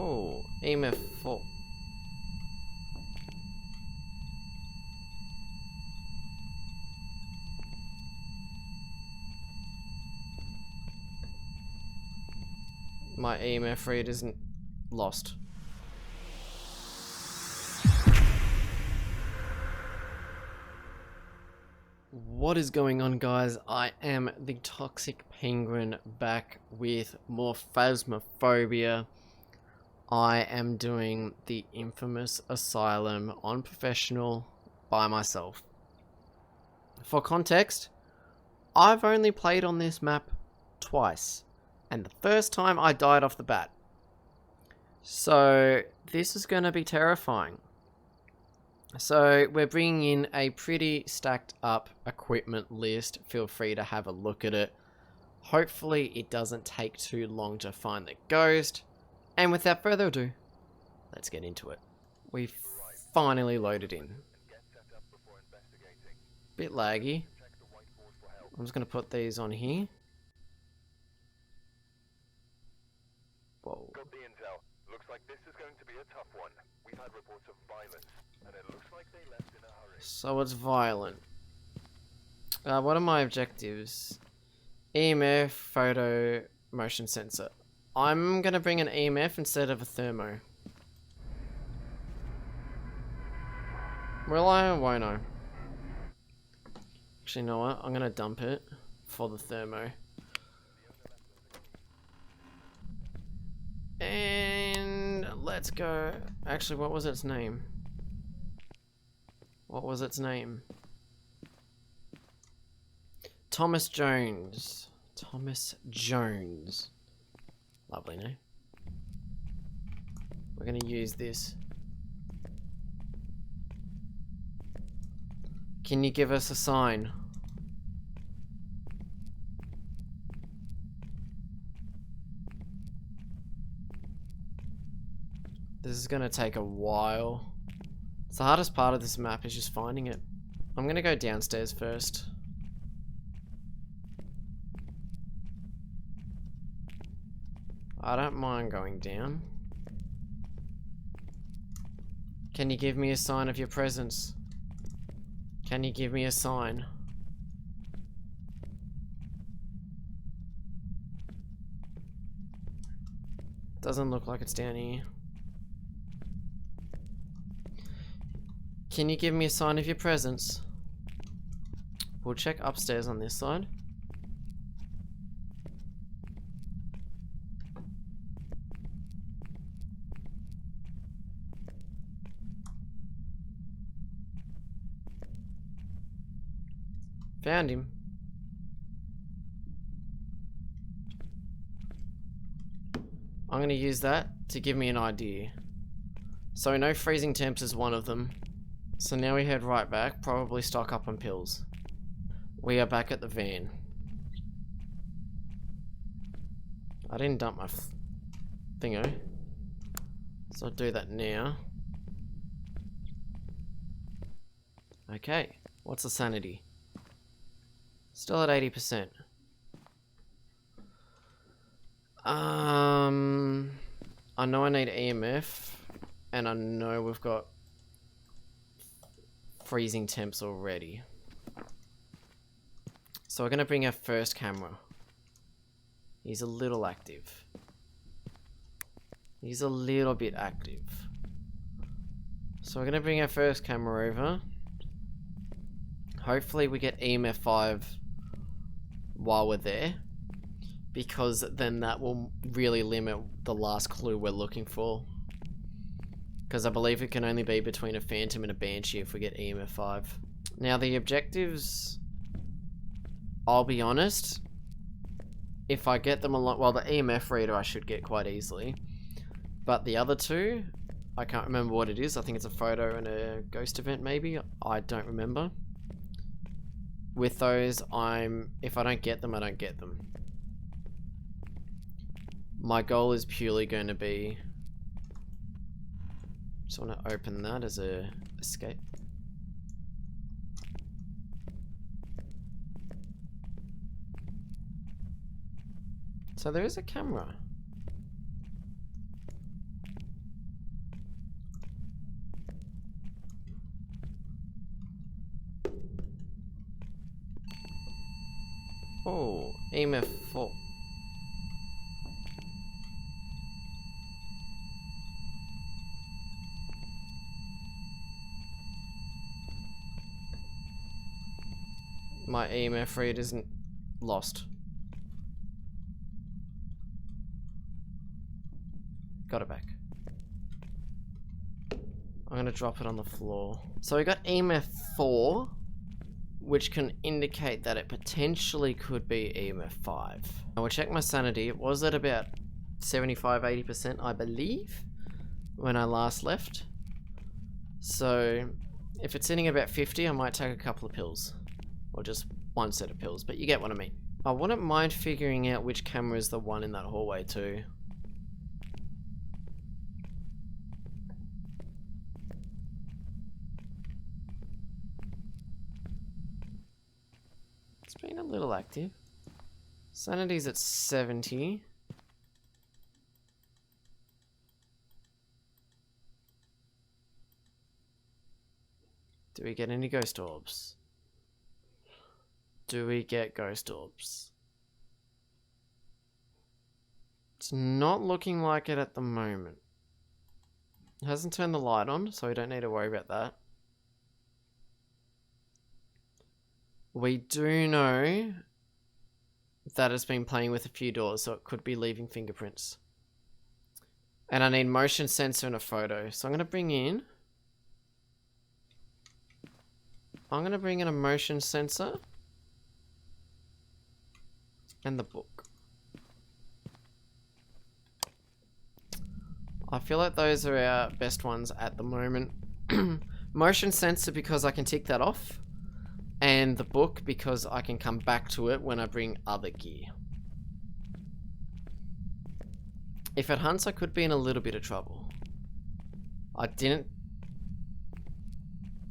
Oh, EMF 4. My EMF read isn't lost. What is going on, guys? I am the Toxic Penguin back with more Phasmophobia. I am doing the infamous Asylum on professional by myself. For context, I've only played on this map twice, and the first time I died off the bat. So this is going to be terrifying. So we're bringing in a pretty stacked up equipment list. Feel free to have a look at it. Hopefully it doesn't take too long to find the ghost. And without further ado, let's get into it. We've finally loaded in. Bit laggy. I'm just going to put these on here. Whoa. Got the intel. Looks like this is going to be a tough one. We've had reports of violence, and it looks like they left in a hurry. So it's violent. What are my objectives? EMF, photo, motion sensor. I'm gonna bring an EMF instead of a thermo. Will I or won't I? Actually, you know what? I'm gonna dump it for the thermo. And let's go. Actually, what was its name? What was its name? Thomas Jones. Thomas Jones. Lovely name. We're gonna use this. Can you give us a sign? This is gonna take a while. It's the hardest part of this map is just finding it. I'm gonna go downstairs first. I don't mind going down. Can you give me a sign of your presence? Can you give me a sign? Doesn't look like it's down here. Can you give me a sign of your presence? We'll check upstairs on this side. Found him. I'm going to use that to give me an idea. So no freezing temps is one of them. So now we head right back, probably stock up on pills. We are back at the van. I didn't dump my thingo. So I'll do that now. Okay, what's the sanity? Still at 80%. I know I need EMF, and I know we've got freezing temps already. So we're gonna bring our first camera. He's a little active. He's a little bit active. So we're gonna bring our first camera over. Hopefully we get EMF 5 while we're there, because then that will really limit the last clue we're looking for. Because I believe it can only be between a phantom and a banshee if we get EMF 5. Now the objectives, I'll be honest, if I get them a lot, well, the EMF reader I should get quite easily, but the other two, I can't remember what it is. I think it's a photo and a ghost event maybe, I don't remember. With those, if I don't get them, I don't get them. My goal is purely going to be, just want to open that as a escape. So there is a camera. Oh, EMF 4. My EMF read isn't lost. Got it back. I'm gonna drop it on the floor. So we got EMF 4, which can indicate that it potentially could be EMF 5. I will check my sanity. It was at about 75-80%, I believe, when I last left. So if it's sitting about 50, I might take a couple of pills. Or just one set of pills, but you get what I mean. I wouldn't mind figuring out which camera is the one in that hallway too. It's been a little active. Sanity's at 70. Do we get any ghost orbs? Do we get ghost orbs? It's not looking like it at the moment. It hasn't turned the light on, so we don't need to worry about that. We do know that it's been playing with a few doors, so it could be leaving fingerprints. And I need motion sensor and a photo. So I'm going to bring in a motion sensor and the book. I feel like those are our best ones at the moment. Motion sensor because I can tick that off, and the book because I can come back to it when I bring other gear. If it hunts, I could be in a little bit of trouble.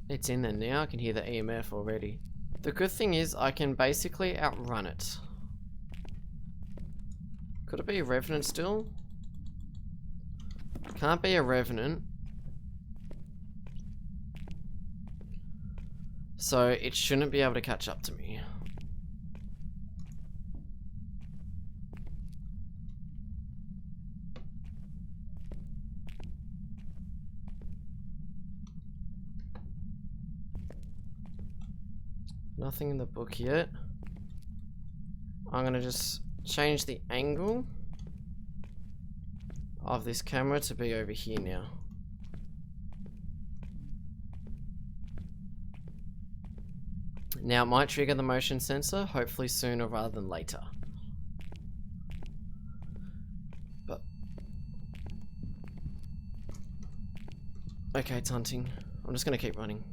It's in there now. I can hear the EMF already. The good thing is I can basically outrun it. Could it be a revenant still? Can't be a revenant. So it shouldn't be able to catch up to me. Nothing in the book yet. I'm gonna just change the angle of this camera to be over here now. Now it might trigger the motion sensor, hopefully sooner rather than later. But okay, it's hunting. I'm just gonna keep running.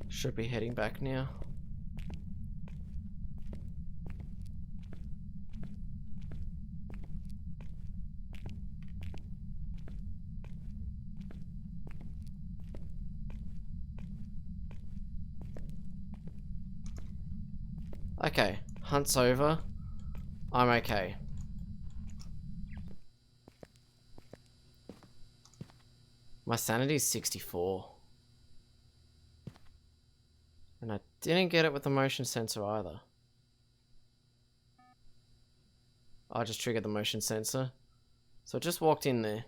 Should be heading back now. Okay, hunt's over. I'm okay. My sanity's 64. And I didn't get it with the motion sensor either. I just triggered the motion sensor. So I just walked in there.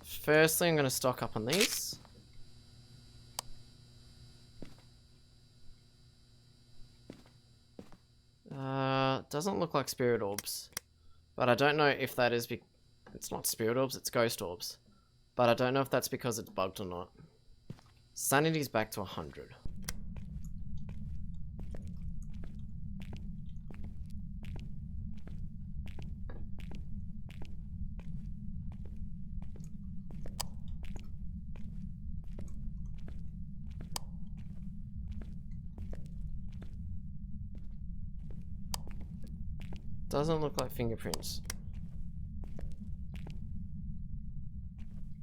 Firstly, I'm going to stock up on these. Doesn't look like spirit orbs. But I don't know if that is it's not spirit orbs, it's ghost orbs. But I don't know if that's because it's bugged or not. Sanity's back to 100. Doesn't look like fingerprints.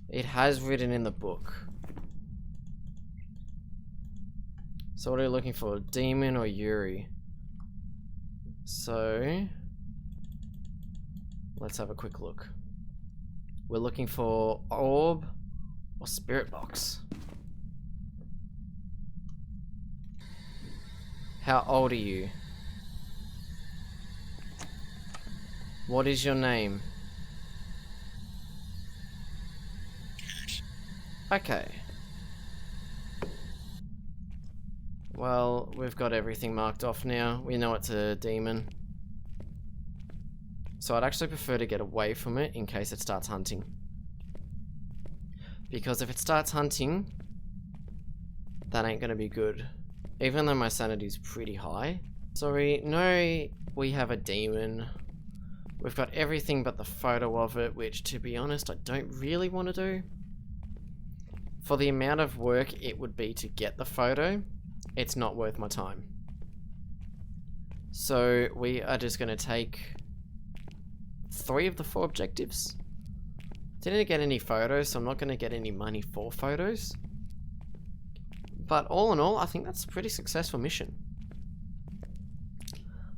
It has written in the book. So what are you looking for? Demon or Yuri? So let's have a quick look. We're looking for orb or spirit box. How old are you? What is your name? Okay. Well, we've got everything marked off now. We know it's a demon. So I'd actually prefer to get away from it in case it starts hunting. Because if it starts hunting, that ain't gonna be good. Even though my sanity's pretty high. So we know we have a demon. We've got everything but the photo of it, which to be honest, I don't really want to do. For the amount of work it would be to get the photo, it's not worth my time. So we are just going to take 3 of the 4 objectives. Didn't get any photos, so I'm not going to get any money for photos. But all in all, I think that's a pretty successful mission.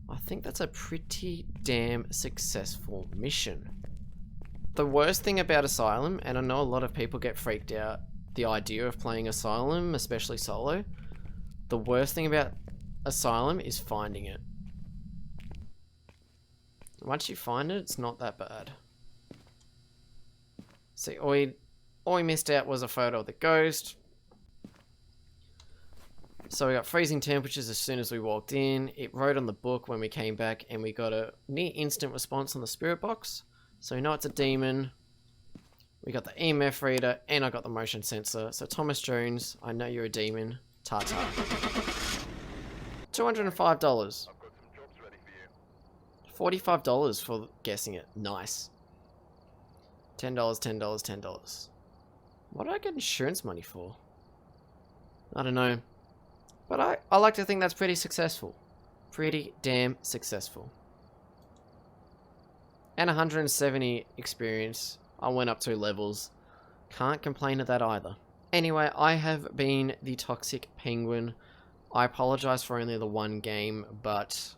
I think that's a pretty damn successful mission. The worst thing about Asylum, and I know a lot of people get freaked out the idea of playing Asylum, especially solo. The worst thing about Asylum is finding it. Once you find it, it's not that bad. See, all we missed out was a photo of the ghost. So we got freezing temperatures as soon as we walked in. It wrote on the book when we came back, and we got a near instant response on the spirit box. So we know it's a demon. We got the EMF reader, and I got the motion sensor. So Thomas Jones, I know you're a demon. Ta-ta. $205. I've got some jobs ready for you. $45 for guessing it. Nice. $10, $10, $10. What did I get insurance money for? I don't know. But I like to think that's pretty successful. Pretty damn successful. And 170 experience. I went up 2 levels. Can't complain of that either. Anyway, I have been the Toxic Penguin. I apologize for only the 1 game, but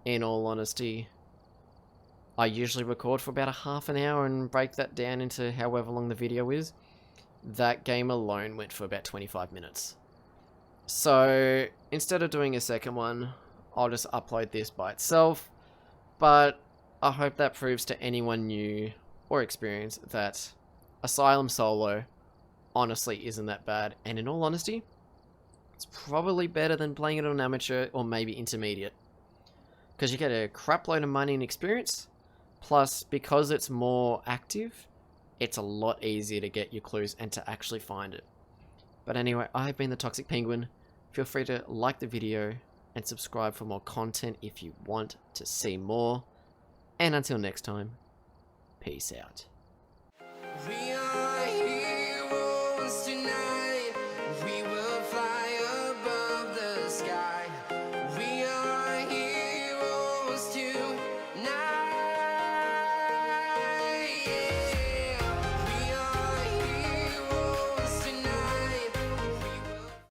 in all honesty, I usually record for about a half an hour and break that down into however long the video is. That game alone went for about 25 minutes. So instead of doing a second one, I'll just upload this by itself. But I hope that proves to anyone new or experienced that Asylum solo honestly isn't that bad. And in all honesty, it's probably better than playing it on amateur or maybe intermediate. Because you get a crap load of money and experience. Plus, because it's more active, it's a lot easier to get your clues and to actually find it. But anyway, I've been the Toxic Penguin. Feel free to like the video and subscribe for more content if you want to see more. And until next time, peace out.